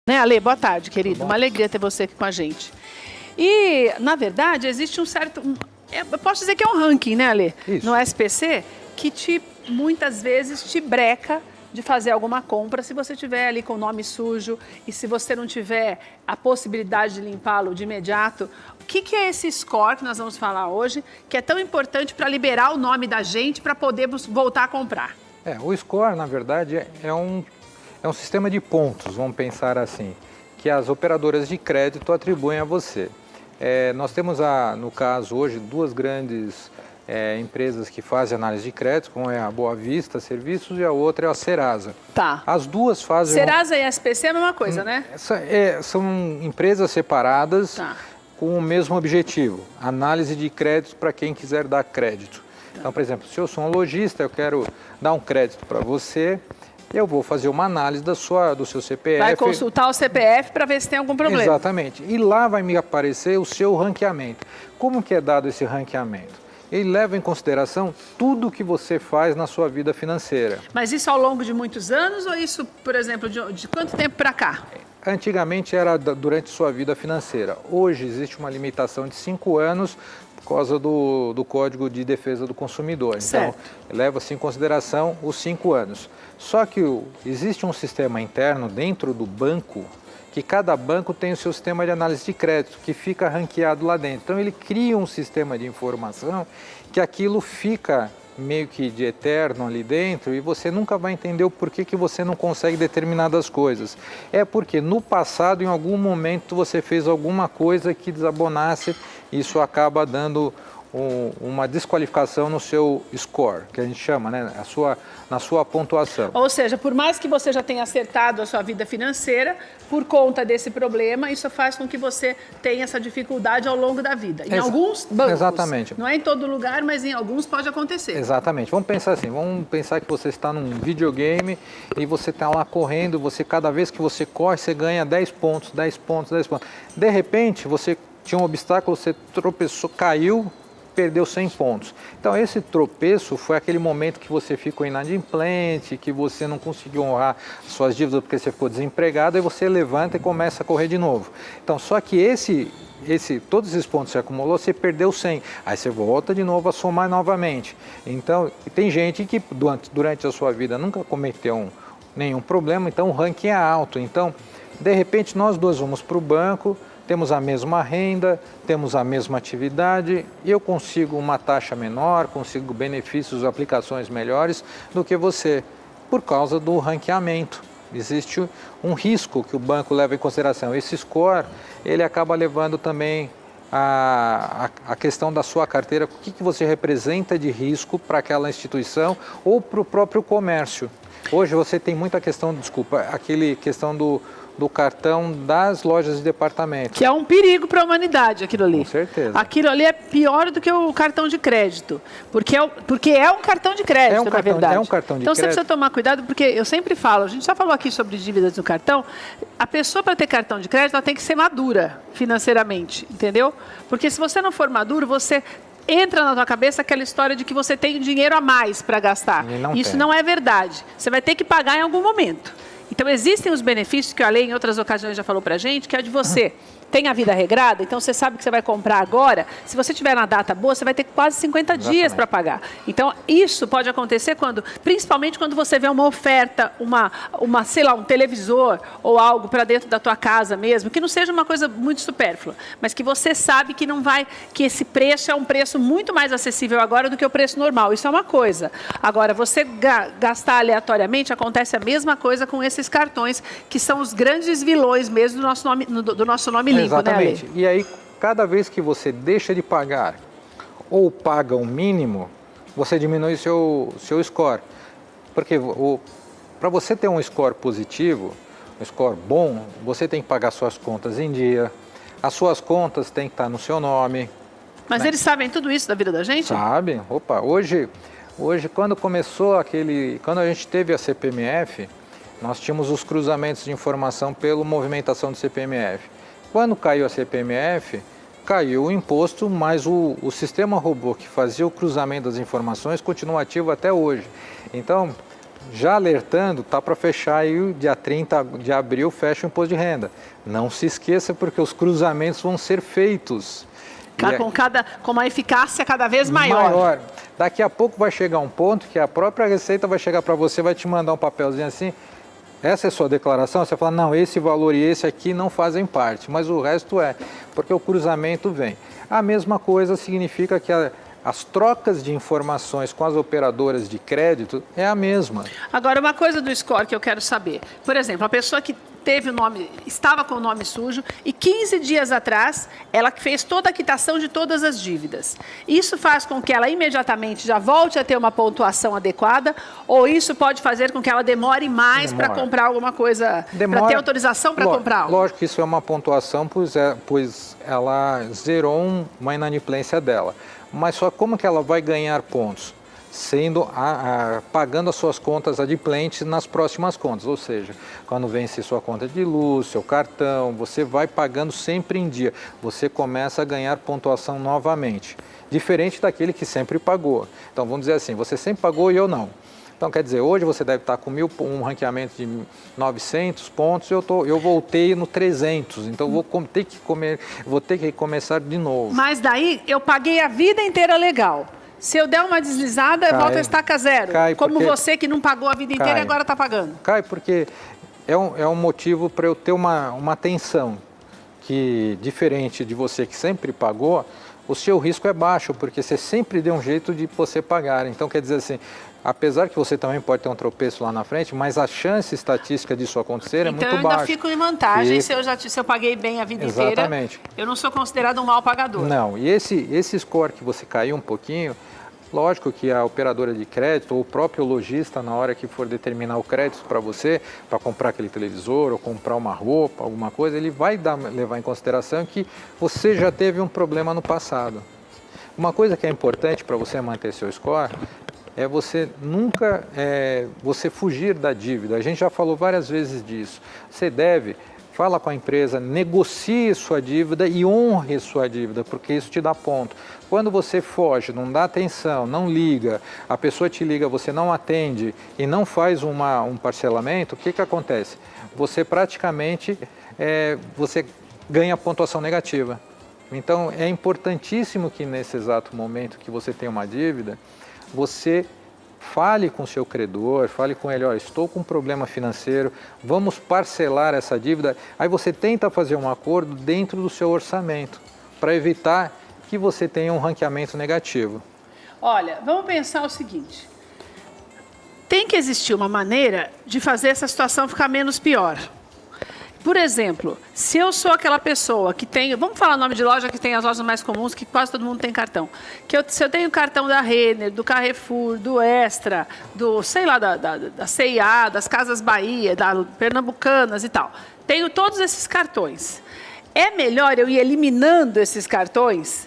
Né, Ale? Boa tarde, querido. Uma alegria ter você aqui com a gente. E, na verdade, existe um certo... eu posso dizer que é um ranking, né, Ale? Isso. No SPC, que muitas vezes te breca de fazer alguma compra se você tiver ali com o nome sujo e se você não tiver a possibilidade de limpá-lo de imediato. O que é esse score que nós vamos falar hoje, que é tão importante para liberar o nome da gente para podermos voltar a comprar? O score, na verdade, é um sistema de pontos, vamos pensar assim, que as operadoras de crédito atribuem a você. Nós temos, no caso hoje, duas grandes empresas que fazem análise de crédito, como é a Boa Vista Serviços e a outra é a Serasa. Tá. As duas fazem... Serasa e SPC é a mesma coisa, né? São empresas separadas, Tá, com o mesmo objetivo, análise de crédito para quem quiser dar crédito. Então, por exemplo, se eu sou um lojista, eu quero dar um crédito para você, eu vou fazer uma análise do seu CPF. Vai consultar o CPF para ver se tem algum problema. Exatamente. E lá vai me aparecer o seu ranqueamento. Como que é dado esse ranqueamento? Ele leva em consideração tudo que você faz na sua vida financeira. Mas isso ao longo de muitos anos ou isso, por exemplo, de quanto tempo para cá? Antigamente era durante sua vida financeira. Hoje existe uma limitação de 5 anos por causa do Código de Defesa do Consumidor. Certo. Então, leva-se em consideração os 5 anos. Só que existe um sistema interno dentro do banco, que cada banco tem o seu sistema de análise de crédito, que fica ranqueado lá dentro. Então, ele cria um sistema de informação que aquilo fica meio que de eterno ali dentro e você nunca vai entender o porquê que você não consegue determinadas coisas. É porque no passado, em algum momento, você fez alguma coisa que desabonasse e isso acaba dando uma desqualificação no seu score, que a gente chama, né? Na sua pontuação. Ou seja, por mais que você já tenha acertado a sua vida financeira, por conta desse problema, isso faz com que você tenha essa dificuldade ao longo da vida. Em alguns bancos. Exatamente. Não é em todo lugar, mas em alguns pode acontecer. Exatamente. Vamos pensar assim, vamos pensar que você está num videogame e você está lá correndo, cada vez que você corre, você ganha 10 pontos, 10 pontos, 10 pontos. De repente, você tinha um obstáculo, você tropeçou, caiu, perdeu 100 pontos. Então, esse tropeço foi aquele momento que você ficou inadimplente, que você não conseguiu honrar suas dívidas porque você ficou desempregado, e você levanta e começa a correr de novo. Então, só que todos esses pontos que você acumulou, você perdeu 100. Aí você volta de novo a somar novamente. Então, tem gente que durante a sua vida nunca cometeu nenhum problema, então o ranking é alto. Então, de repente, nós dois vamos para o banco, temos a mesma renda, temos a mesma atividade e eu consigo uma taxa menor, consigo benefícios, aplicações melhores do que você, por causa do ranqueamento. Existe um risco que o banco leva em consideração. Esse score, ele acaba levando também a questão da sua carteira, o que você representa de risco para aquela instituição ou para o próprio comércio. Hoje você tem muita questão, questão do cartão das lojas de departamento. Que é um perigo para a humanidade, aquilo ali. Com certeza. Aquilo ali é pior do que o cartão de crédito. Porque é um cartão de crédito, na verdade. É um cartão de crédito. Então você precisa tomar cuidado, porque eu sempre falo, a gente já falou aqui sobre dívidas no cartão, a pessoa para ter cartão de crédito, ela tem que ser madura financeiramente, entendeu? Porque se você não for maduro, você entra na tua cabeça aquela história de que você tem dinheiro a mais para gastar. Isso não é verdade. Você vai ter que pagar em algum momento. Então, existem os benefícios que a lei, em outras ocasiões, já falou para a gente, que é de você tem a vida regrada, então você sabe que você vai comprar agora. Se você tiver na data boa, você vai ter quase 50 dias para pagar. Então, isso pode acontecer principalmente quando você vê uma oferta, sei lá, um televisor ou algo para dentro da tua casa mesmo, que não seja uma coisa muito supérflua, mas que você sabe que esse preço é um preço muito mais acessível agora do que o preço normal. Isso é uma coisa. Agora, você gastar aleatoriamente, acontece a mesma coisa com esses cartões, que são os grandes vilões mesmo do nosso nome limpo, exatamente. Né, e aí, cada vez que você deixa de pagar ou paga o mínimo, você diminui seu score. Porque para você ter um score positivo, um score bom, você tem que pagar suas contas em dia, as suas contas têm que estar no seu nome. Mas eles sabem tudo isso da vida da gente? Sabem. Opa, hoje quando quando a gente teve a CPMF, nós tínhamos os cruzamentos de informação pela movimentação do CPMF. Quando caiu a CPMF, caiu o imposto, mas o sistema robô que fazia o cruzamento das informações continua ativo até hoje. Então, já alertando, tá para fechar aí o dia 30 de abril, fecha o imposto de renda. Não se esqueça, porque os cruzamentos vão ser feitos. Com uma eficácia cada vez maior. Daqui a pouco vai chegar um ponto que a própria Receita vai chegar para você, vai te mandar um papelzinho assim, essa é a sua declaração, você fala, não, esse valor e esse aqui não fazem parte, mas o resto é, porque o cruzamento vem. A mesma coisa significa que as trocas de informações com as operadoras de crédito é a mesma. Agora, uma coisa do score que eu quero saber. Por exemplo, a pessoa que teve o nome, estava com o nome sujo e 15 dias atrás ela fez toda a quitação de todas as dívidas. Isso faz com que ela imediatamente já volte a ter uma pontuação adequada ou isso pode fazer com que ela demore mais para comprar alguma coisa, para ter autorização para comprar algo? Lógico que isso é uma pontuação, pois ela zerou uma inadimplência dela. Mas só como que ela vai ganhar pontos? Pagando as suas contas adimplentes nas próximas contas, ou seja, quando vence sua conta de luz, seu cartão, você vai pagando sempre em dia, você começa a ganhar pontuação novamente, diferente daquele que sempre pagou. Então vamos dizer assim, você sempre pagou e eu não. Então quer dizer, hoje você deve estar com um ranqueamento de 900 pontos, eu voltei no 300, então vou ter que começar de novo. Mas daí eu paguei a vida inteira legal. Se eu der uma deslizada, volta a estaca zero. Como você que não pagou a vida inteira e agora está pagando. Cai porque é um motivo para eu ter uma atenção que, diferente de você que sempre pagou, o seu risco é baixo, porque você sempre deu um jeito de você pagar. Então, quer dizer assim, apesar que você também pode ter um tropeço lá na frente, mas a chance estatística disso acontecer é muito baixa. Então, eu ainda fico em vantagem se eu paguei bem a vida inteira. Eu não sou considerado um mau pagador. Não, e esse score que você caiu um pouquinho, lógico que a operadora de crédito ou o próprio lojista, na hora que for determinar o crédito para você, para comprar aquele televisor ou comprar uma roupa, alguma coisa, ele vai levar em consideração que você já teve um problema no passado. Uma coisa que é importante para você manter seu score é você nunca você fugir da dívida. A gente já falou várias vezes disso. Você fala com a empresa, negocie sua dívida e honre sua dívida, porque isso te dá ponto. Quando você foge, não dá atenção, não liga, a pessoa te liga, você não atende e não faz um parcelamento, o que acontece? Você praticamente você ganha pontuação negativa. Então, é importantíssimo que nesse exato momento que você tem uma dívida, você fale com o seu credor, fale com ele, estou com um problema financeiro, vamos parcelar essa dívida. Aí você tenta fazer um acordo dentro do seu orçamento, para evitar que você tenha um ranqueamento negativo. Olha, vamos pensar o seguinte, tem que existir uma maneira de fazer essa situação ficar menos pior. Por exemplo, se eu sou aquela pessoa que tem, vamos falar o nome de loja que tem as lojas mais comuns, que quase todo mundo tem cartão. Se eu tenho cartão da Renner, do Carrefour, do Extra, da C&A, das Casas Bahia, da Pernambucanas e tal. Tenho todos esses cartões. É melhor eu ir eliminando esses cartões?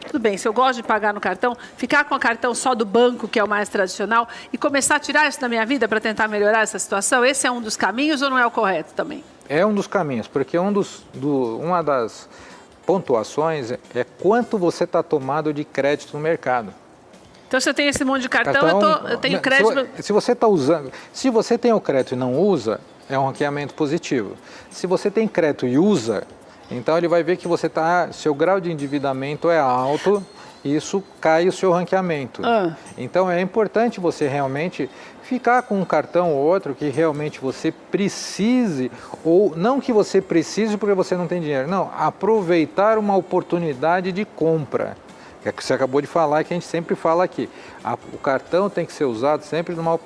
Tudo bem, se eu gosto de pagar no cartão, ficar com o cartão só do banco, que é o mais tradicional, e começar a tirar isso da minha vida para tentar melhorar essa situação? Esse é um dos caminhos ou não é o correto também? É um dos caminhos, porque uma das pontuações é quanto você está tomado de crédito no mercado. Então, se eu tenho esse monte de cartão, eu tenho crédito... Se você está usando, se você tem o crédito e não usa, é um ranqueamento positivo. Se você tem crédito e usa, então ele vai ver que seu grau de endividamento é alto, e isso cai o seu ranqueamento. Então, é importante você realmente ficar com um cartão ou outro que realmente você precise, ou não que você precise porque você não tem dinheiro, não, aproveitar uma oportunidade de compra, que é que você acabou de falar, que a gente sempre fala aqui. O cartão tem que ser usado sempre numa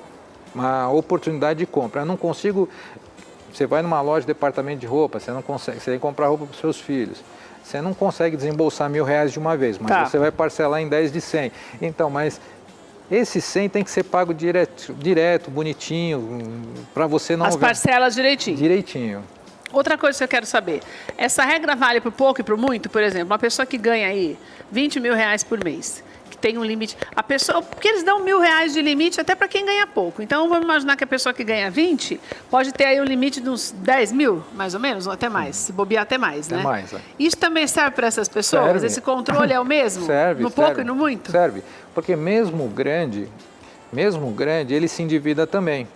oportunidade de compra. Eu não consigo, você vai numa loja de departamento de roupa, você não consegue, você tem que comprar roupa para os seus filhos. Você não consegue desembolsar R$1.000 de uma vez, mas você vai parcelar em 10 de 100. Então, mas esse 100 tem que ser pago direto, bonitinho, para você não... As parcelas direitinho. Direitinho. Outra coisa que eu quero saber, essa regra vale para o pouco e para o muito? Por exemplo, uma pessoa que ganha aí R$20.000 por mês, que tem um limite... Porque eles dão R$1.000 de limite até para quem ganha pouco. Então, vamos imaginar que a pessoa que ganha 20 pode ter aí um limite de uns 10 mil, mais ou menos, ou até mais, se bobear até mais, né? Até mais, é. Isso também serve para essas pessoas? Serve. Esse controle é o mesmo? Serve. No pouco e no muito? Serve, porque mesmo grande, mesmo grande, ele se endivida também.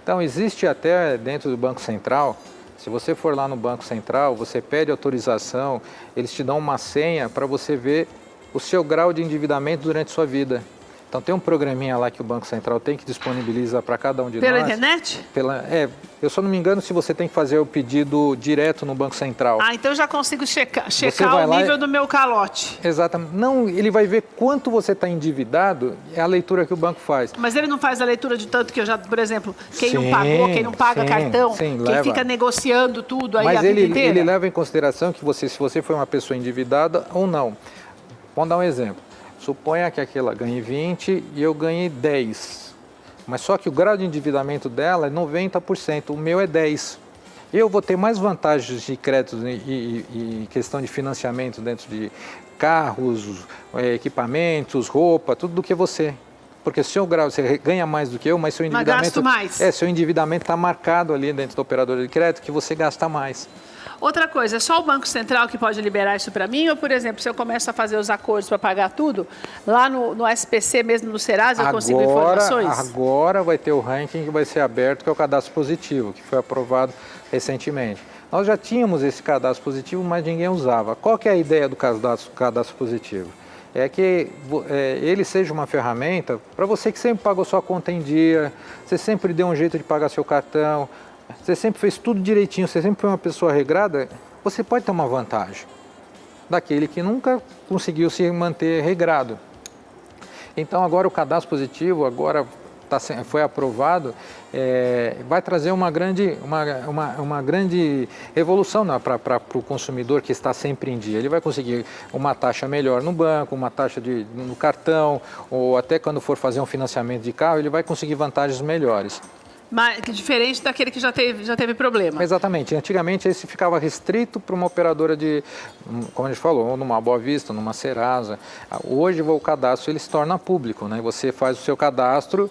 Então, existe até dentro do Banco Central, se você for lá no Banco Central, você pede autorização, eles te dão uma senha para você ver o seu grau de endividamento durante a sua vida. Então, tem um programinha lá que o Banco Central tem que disponibiliza para cada um de Pela nós. internet? Eu só não me engano se você tem que fazer o pedido direto no Banco Central. Ah, então eu já consigo checar o lá nível do meu calote. Exatamente. Não, ele vai ver quanto você está endividado, é a leitura que o banco faz. Mas ele não faz a leitura de tanto que eu já, por exemplo, quem não Sim, pagou, quem não paga sim, cartão, sim, quem leva. fica negociando tudo aí Mas a vida inteira. ele leva em consideração que você, se você foi uma pessoa endividada ou não. Vamos dar um exemplo. Suponha que aquela ganhe 20 e eu ganhei 10. Mas só que o grau de endividamento dela é 90%, o meu é 10%. Eu vou ter mais vantagens de crédito e questão de financiamento dentro de carros, equipamentos, roupa, tudo do que você. Porque seu grau, você ganha mais do que eu, mas seu endividamento... Mas gasto mais. Seu endividamento está marcado ali dentro da operadora de crédito que você gasta mais. Outra coisa, é só o Banco Central que pode liberar isso para mim? Ou, por exemplo, se eu começo a fazer os acordos para pagar tudo, lá no SPC mesmo, no Serasa, eu consigo informações? Agora vai ter o ranking que vai ser aberto, que é o cadastro positivo, que foi aprovado recentemente. Nós já tínhamos esse cadastro positivo, mas ninguém usava. Qual que é a ideia do cadastro positivo? É que ele seja uma ferramenta para você que sempre pagou sua conta em dia, você sempre deu um jeito de pagar seu cartão, você sempre fez tudo direitinho, você sempre foi uma pessoa regrada, você pode ter uma vantagem daquele que nunca conseguiu se manter regrado. Então agora o cadastro positivo, foi aprovado, vai trazer uma grande revolução para o consumidor que está sempre em dia. Ele vai conseguir uma taxa melhor no banco, uma taxa no cartão, ou até quando for fazer um financiamento de carro, ele vai conseguir vantagens melhores. Mas, diferente daquele que já teve problema. Exatamente. Antigamente esse ficava restrito para uma operadora como a gente falou, numa Boa Vista, numa Serasa. Hoje o cadastro ele se torna público, né? Você faz o seu cadastro,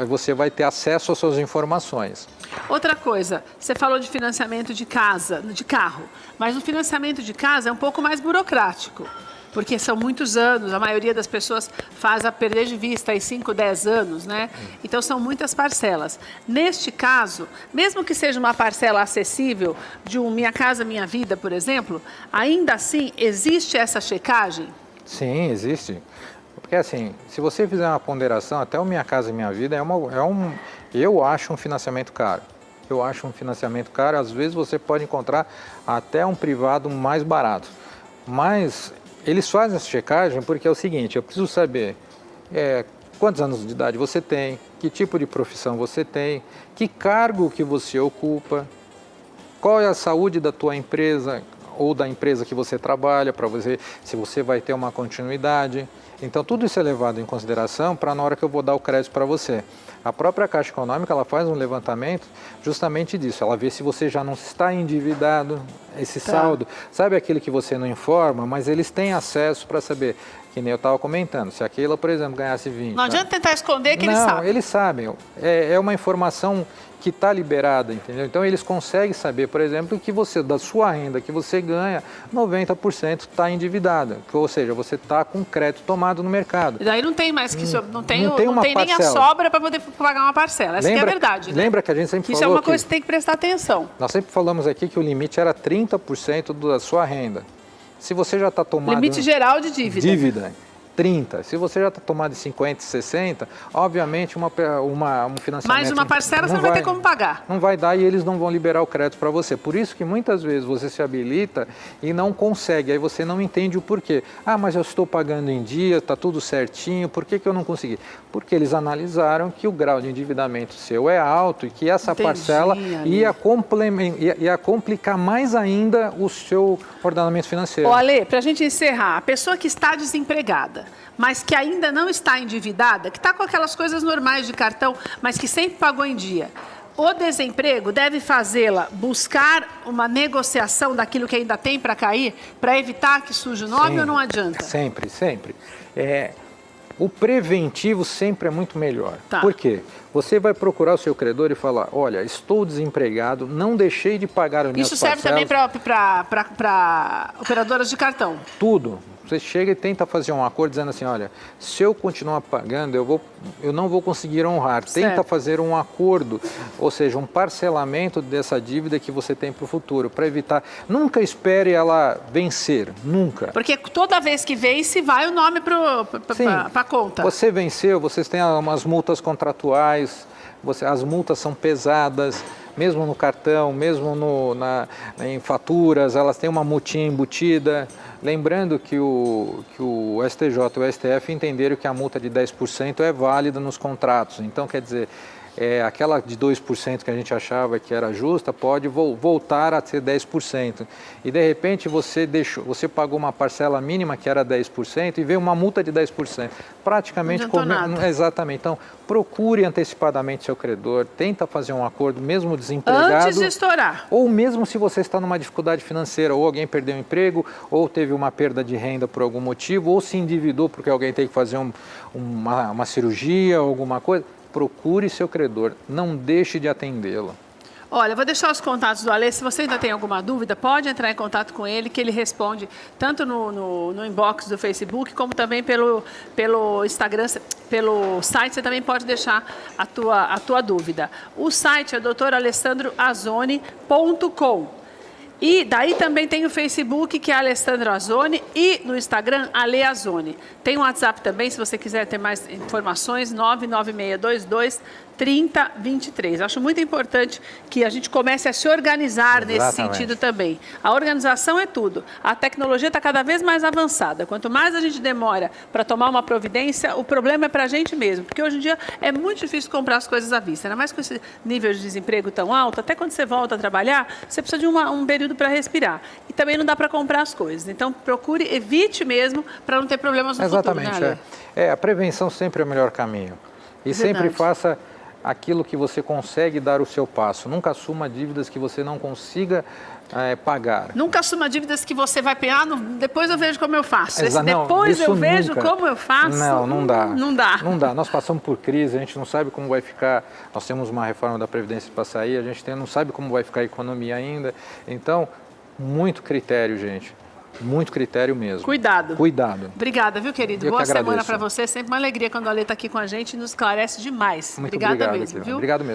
você vai ter acesso às suas informações. Outra coisa, você falou de financiamento de casa, de carro, mas o financiamento de casa é um pouco mais burocrático. Porque são muitos anos, a maioria das pessoas faz a perder de vista aí 5, 10 anos, né? Então são muitas parcelas. Neste caso, mesmo que seja uma parcela acessível de um Minha Casa Minha Vida, por exemplo, ainda assim existe essa checagem? Sim, existe. Porque assim, se você fizer uma ponderação, até o Minha Casa Minha Vida eu acho um financiamento caro. Eu acho um financiamento caro, às vezes você pode encontrar até um privado mais barato. Mas eles fazem essa checagem porque é o seguinte, eu preciso saber quantos anos de idade você tem, que tipo de profissão você tem, que cargo que você ocupa, qual é a saúde da tua empresa ou da empresa que você trabalha, para você, se você vai ter uma continuidade. Então, tudo isso é levado em consideração para na hora que eu vou dar o crédito para você. A própria Caixa Econômica, ela faz um levantamento justamente disso. Ela vê se você já não está endividado, esse saldo. Sabe aquele que você não informa, mas eles têm acesso para saber, que nem eu estava comentando, se aquela, por exemplo, ganhasse 20. Não adianta tentar esconder que eles sabem. Não, eles sabem. É uma informação que está liberada, entendeu? Então, eles conseguem saber, por exemplo, que você, da sua renda que você ganha, 90% está endividada. Ou seja, você está com crédito tomado no mercado. E daí não tem mais que não tem nem a parcela. sobra para poder pagar uma parcela. Essa que é a verdade, né? Lembra que a gente sempre falou isso é uma coisa que tem que prestar atenção. Nós sempre falamos aqui que o limite era 30% da sua renda. Se você já está tomado... Limite geral de dívida. Dívida. 30. Se você já está tomado de 50, 60, obviamente um financiamento... Mais uma parcela você não vai ter como pagar. Não vai dar e eles não vão liberar o crédito para você. Por isso que muitas vezes você se habilita e não consegue, aí você não entende o porquê. Ah, mas eu estou pagando em dia, está tudo certinho, por que eu não consegui? Porque eles analisaram que o grau de endividamento seu é alto e que essa parcela ia complicar mais ainda o seu ordenamento financeiro. Ô, Ale, para a gente encerrar, a pessoa que está desempregada, mas que ainda não está endividada, que está com aquelas coisas normais de cartão, mas que sempre pagou em dia, o desemprego deve fazê-la buscar uma negociação daquilo que ainda tem para cair, para evitar que suje o nome. Sim, ou não adianta? Sempre, sempre. O preventivo sempre é muito melhor. Tá. Por quê? Você vai procurar o seu credor e falar, olha, estou desempregado, não deixei de pagar as minhas parcelas. Isso serve também para operadoras de cartão? Tudo. Você chega e tenta fazer um acordo dizendo assim, olha, se eu continuar pagando, eu não vou conseguir honrar. Tenta fazer um acordo, ou seja, um parcelamento dessa dívida que você tem para o futuro, para evitar. Nunca espere ela vencer, nunca. Porque toda vez que vence, vai o nome para a conta. Você venceu, vocês têm umas multas contratuais, as multas são pesadas, mesmo no cartão, mesmo em faturas, elas têm uma multinha embutida. Lembrando que o STJ e o STF entenderam que a multa de 10% é válida nos contratos. Então, quer dizer, aquela de 2% que a gente achava que era justa pode voltar a ser 10%. E, de repente, você pagou uma parcela mínima que era 10% e veio uma multa de 10%. Praticamente... Exatamente. Então, procure antecipadamente seu credor, tenta fazer um acordo, mesmo desempregado. Antes de estourar. Ou mesmo se você está numa dificuldade financeira, ou alguém perdeu o emprego, ou teve uma perda de renda por algum motivo, ou se endividou porque alguém tem que fazer uma cirurgia ou alguma coisa. Procure seu credor, não deixe de atendê-lo. Olha, eu vou deixar os contatos do Alê. Se você ainda tem alguma dúvida, pode entrar em contato com ele, que ele responde tanto no inbox do Facebook, como também pelo Instagram, pelo site. Você também pode deixar a tua dúvida. O site é doutoralessandroazoni.com. E daí também tem o Facebook, que é Alessandro Azoni, e no Instagram, Ale Azoni. Tem o WhatsApp também, se você quiser ter mais informações, 99622-3023. Acho muito importante que a gente comece a se organizar nesse sentido também. A organização é tudo. A tecnologia está cada vez mais avançada. Quanto mais a gente demora para tomar uma providência, o problema é para a gente mesmo. Porque hoje em dia é muito difícil comprar as coisas à vista. Ainda mais com esse nível de desemprego tão alto, até quando você volta a trabalhar, você precisa de um período para respirar. E também não dá para comprar as coisas. Então, procure, evite mesmo, para não ter problemas no futuro. Né, a prevenção sempre é o melhor caminho. E sempre faça aquilo que você consegue dar o seu passo. Nunca assuma dívidas que você não consiga pagar. Nunca assuma dívidas que você vai pegar, depois eu vejo como eu faço. Depois eu vejo como eu faço. Não dá. Não dá. Não dá. Nós passamos por crise, a gente não sabe como vai ficar. Nós temos uma reforma da Previdência para sair, a gente não sabe como vai ficar a economia ainda. Então, muito critério, gente. Muito critério mesmo. Cuidado. Cuidado. Obrigada, viu, querido? Boa semana para você. Sempre uma alegria quando a Ale está aqui com a gente e nos esclarece demais. Muito obrigada mesmo, querido. viu? Obrigado mesmo.